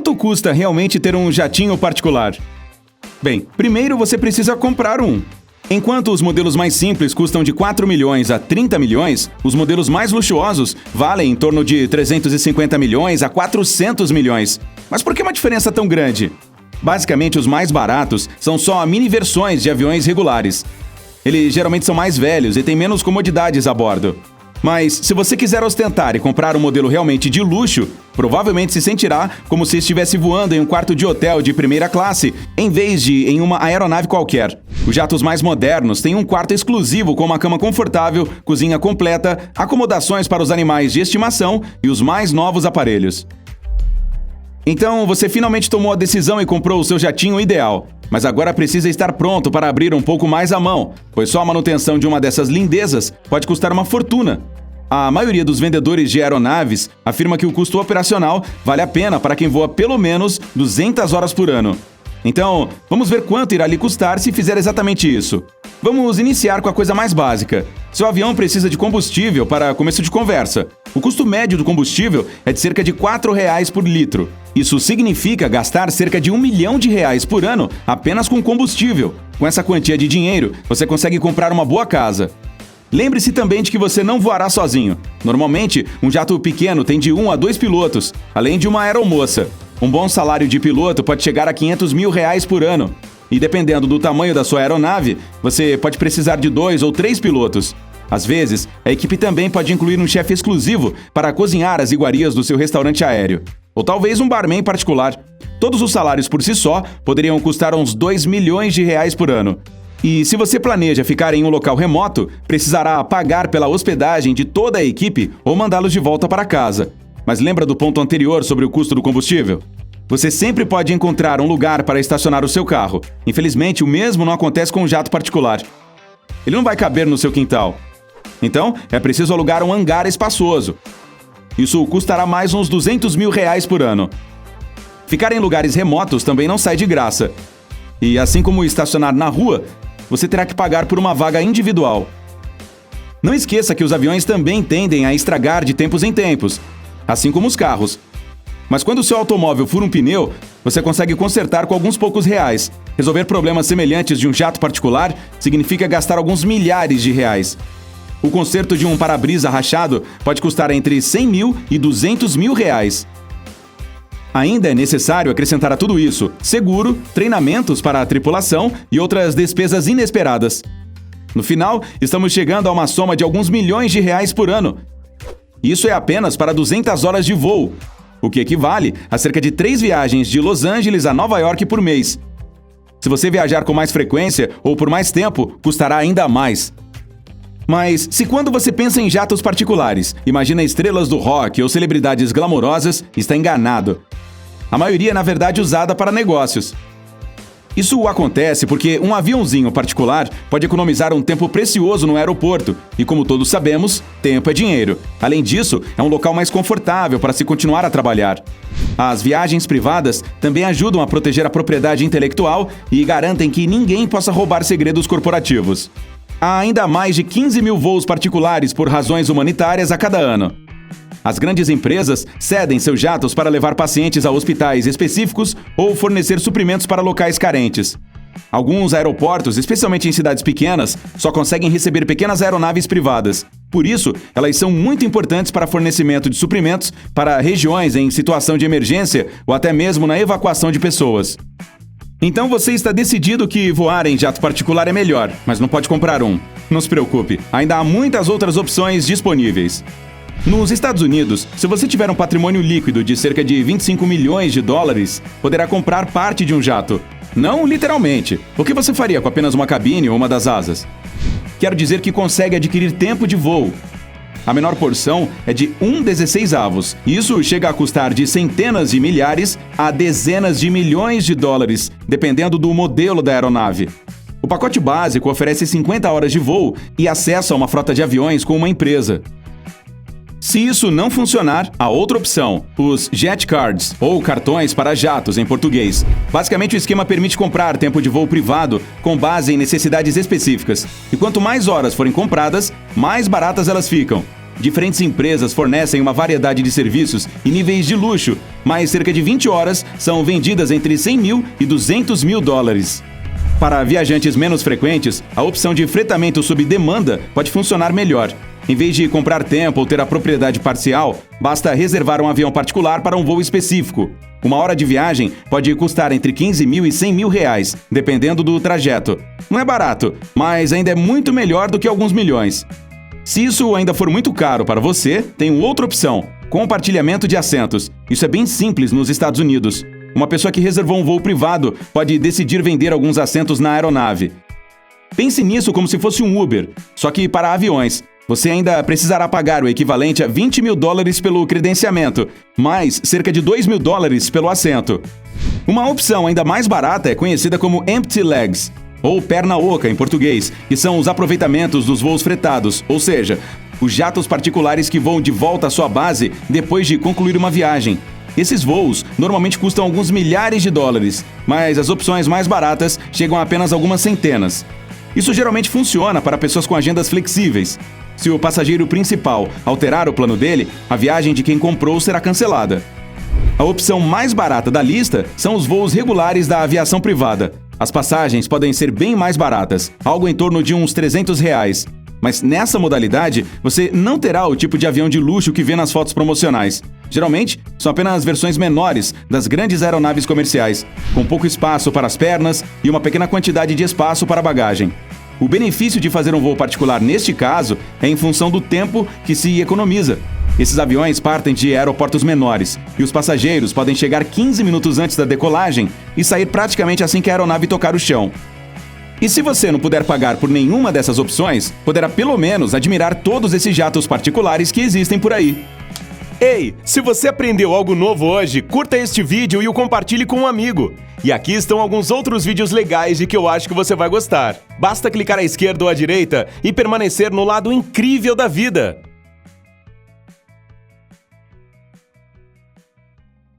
quanto custa realmente ter um jatinho particular? Bem, primeiro você precisa comprar um. Enquanto os modelos mais simples custam de 4 milhões a 30 milhões, os modelos mais luxuosos valem em torno de 350 milhões a 400 milhões. Mas por que uma diferença tão grande? Basicamente, os mais baratos são só mini-versões de aviões regulares. Eles geralmente são mais velhos e têm menos comodidades a bordo. Mas, se você quiser ostentar e comprar um modelo realmente de luxo, provavelmente se sentirá como se estivesse voando em um quarto de hotel de primeira classe, em vez de em uma aeronave qualquer. Os jatos mais modernos têm um quarto exclusivo com uma cama confortável, cozinha completa, acomodações para os animais de estimação e os mais novos aparelhos. Então, você finalmente tomou a decisão e comprou o seu jatinho ideal. Mas agora precisa estar pronto para abrir um pouco mais a mão, pois só a manutenção de uma dessas lindezas pode custar uma fortuna. A maioria dos vendedores de aeronaves afirma que o custo operacional vale a pena para quem voa pelo menos 200 horas por ano. Então, vamos ver quanto irá lhe custar se fizer exatamente isso. Vamos iniciar com a coisa mais básica. Seu avião precisa de combustível para começo de conversa. O custo médio do combustível é de cerca de R$ 4,00 por litro. Isso significa gastar cerca de R$ 1 milhão por ano apenas com combustível. Com essa quantia de dinheiro, você consegue comprar uma boa casa. Lembre-se também de que você não voará sozinho. Normalmente, um jato pequeno tem de 1 a 2 pilotos, além de uma aeromoça. Um bom salário de piloto pode chegar a R$ 500 mil por ano. E dependendo do tamanho da sua aeronave, você pode precisar de 2 ou 3 pilotos. Às vezes, a equipe também pode incluir um chefe exclusivo para cozinhar as iguarias do seu restaurante aéreo. Ou talvez um barman particular. Todos os salários por si só poderiam custar uns R$ 2 milhões por ano. E se você planeja ficar em um local remoto, precisará pagar pela hospedagem de toda a equipe ou mandá-los de volta para casa. Mas lembra do ponto anterior sobre o custo do combustível? Você sempre pode encontrar um lugar para estacionar o seu carro. Infelizmente, o mesmo não acontece com um jato particular. Ele não vai caber no seu quintal. Então, é preciso alugar um hangar espaçoso. Isso custará mais uns R$ 200 mil por ano. Ficar em lugares remotos também não sai de graça. E assim como estacionar na rua, você terá que pagar por uma vaga individual. Não esqueça que os aviões também tendem a estragar de tempos em tempos, assim como os carros. Mas quando o seu automóvel fura um pneu, você consegue consertar com alguns poucos reais. Resolver problemas semelhantes de um jato particular significa gastar alguns milhares de reais. O conserto de um para-brisa rachado pode custar entre 100 mil e 200 mil reais. Ainda é necessário acrescentar a tudo isso seguro, treinamentos para a tripulação e outras despesas inesperadas. No final, estamos chegando a uma soma de alguns milhões de reais por ano. Isso é apenas para 200 horas de voo, o que equivale a cerca de 3 viagens de Los Angeles a Nova York por mês. Se você viajar com mais frequência ou por mais tempo, custará ainda mais. Mas, se quando você pensa em jatos particulares, imagina estrelas do rock ou celebridades glamourosas, está enganado. A maioria é, na verdade, usada para negócios. Isso acontece porque um aviãozinho particular pode economizar um tempo precioso no aeroporto, e como todos sabemos, tempo é dinheiro. Além disso, é um local mais confortável para se continuar a trabalhar. As viagens privadas também ajudam a proteger a propriedade intelectual e garantem que ninguém possa roubar segredos corporativos. Há ainda mais de 15 mil voos particulares por razões humanitárias a cada ano. As grandes empresas cedem seus jatos para levar pacientes a hospitais específicos ou fornecer suprimentos para locais carentes. Alguns aeroportos, especialmente em cidades pequenas, só conseguem receber pequenas aeronaves privadas. Por isso, elas são muito importantes para fornecimento de suprimentos para regiões em situação de emergência ou até mesmo na evacuação de pessoas. Então você está decidido que voar em jato particular é melhor, mas não pode comprar um. Não se preocupe, ainda há muitas outras opções disponíveis. Nos Estados Unidos, se você tiver um patrimônio líquido de cerca de 25 milhões de dólares, poderá comprar parte de um jato. Não literalmente. O que você faria com apenas uma cabine ou uma das asas? Quero dizer que consegue adquirir tempo de voo. A menor porção é de 1/16. Isso chega a custar de centenas de milhares a dezenas de milhões de dólares, dependendo do modelo da aeronave. O pacote básico oferece 50 horas de voo e acesso a uma frota de aviões com uma empresa. Se isso não funcionar, há outra opção, os Jet Cards, ou cartões para jatos em português. Basicamente, o esquema permite comprar tempo de voo privado com base em necessidades específicas. E quanto mais horas forem compradas, mais baratas elas ficam. Diferentes empresas fornecem uma variedade de serviços e níveis de luxo, mas cerca de 20 horas são vendidas entre 100 mil e 200 mil dólares. Para viajantes menos frequentes, a opção de fretamento sob demanda pode funcionar melhor. Em vez de comprar tempo ou ter a propriedade parcial, basta reservar um avião particular para um voo específico. Uma hora de viagem pode custar entre 15 mil e 100 mil reais, dependendo do trajeto. Não é barato, mas ainda é muito melhor do que alguns milhões. Se isso ainda for muito caro para você, tem outra opção: compartilhamento de assentos. Isso é bem simples nos Estados Unidos. Uma pessoa que reservou um voo privado pode decidir vender alguns assentos na aeronave. Pense nisso como se fosse um Uber, só que para aviões. Você ainda precisará pagar o equivalente a 20 mil dólares pelo credenciamento, mais cerca de 2 mil dólares pelo assento. Uma opção ainda mais barata é conhecida como empty legs, ou perna oca em português, que são os aproveitamentos dos voos fretados, ou seja, os jatos particulares que voam de volta à sua base depois de concluir uma viagem. Esses voos normalmente custam alguns milhares de dólares, mas as opções mais baratas chegam a apenas algumas centenas. Isso geralmente funciona para pessoas com agendas flexíveis. Se o passageiro principal alterar o plano dele, a viagem de quem comprou será cancelada. A opção mais barata da lista são os voos regulares da aviação privada. As passagens podem ser bem mais baratas, algo em torno de uns 300 reais. Mas nessa modalidade, você não terá o tipo de avião de luxo que vê nas fotos promocionais. Geralmente, são apenas versões menores das grandes aeronaves comerciais, com pouco espaço para as pernas e uma pequena quantidade de espaço para a bagagem. O benefício de fazer um voo particular neste caso é em função do tempo que se economiza. Esses aviões partem de aeroportos menores e os passageiros podem chegar 15 minutos antes da decolagem e sair praticamente assim que a aeronave tocar o chão. E se você não puder pagar por nenhuma dessas opções, poderá pelo menos admirar todos esses jatos particulares que existem por aí. Ei, se você aprendeu algo novo hoje, curta este vídeo e o compartilhe com um amigo. E aqui estão alguns outros vídeos legais de que eu acho que você vai gostar. Basta clicar à esquerda ou à direita e permanecer no lado incrível da vida.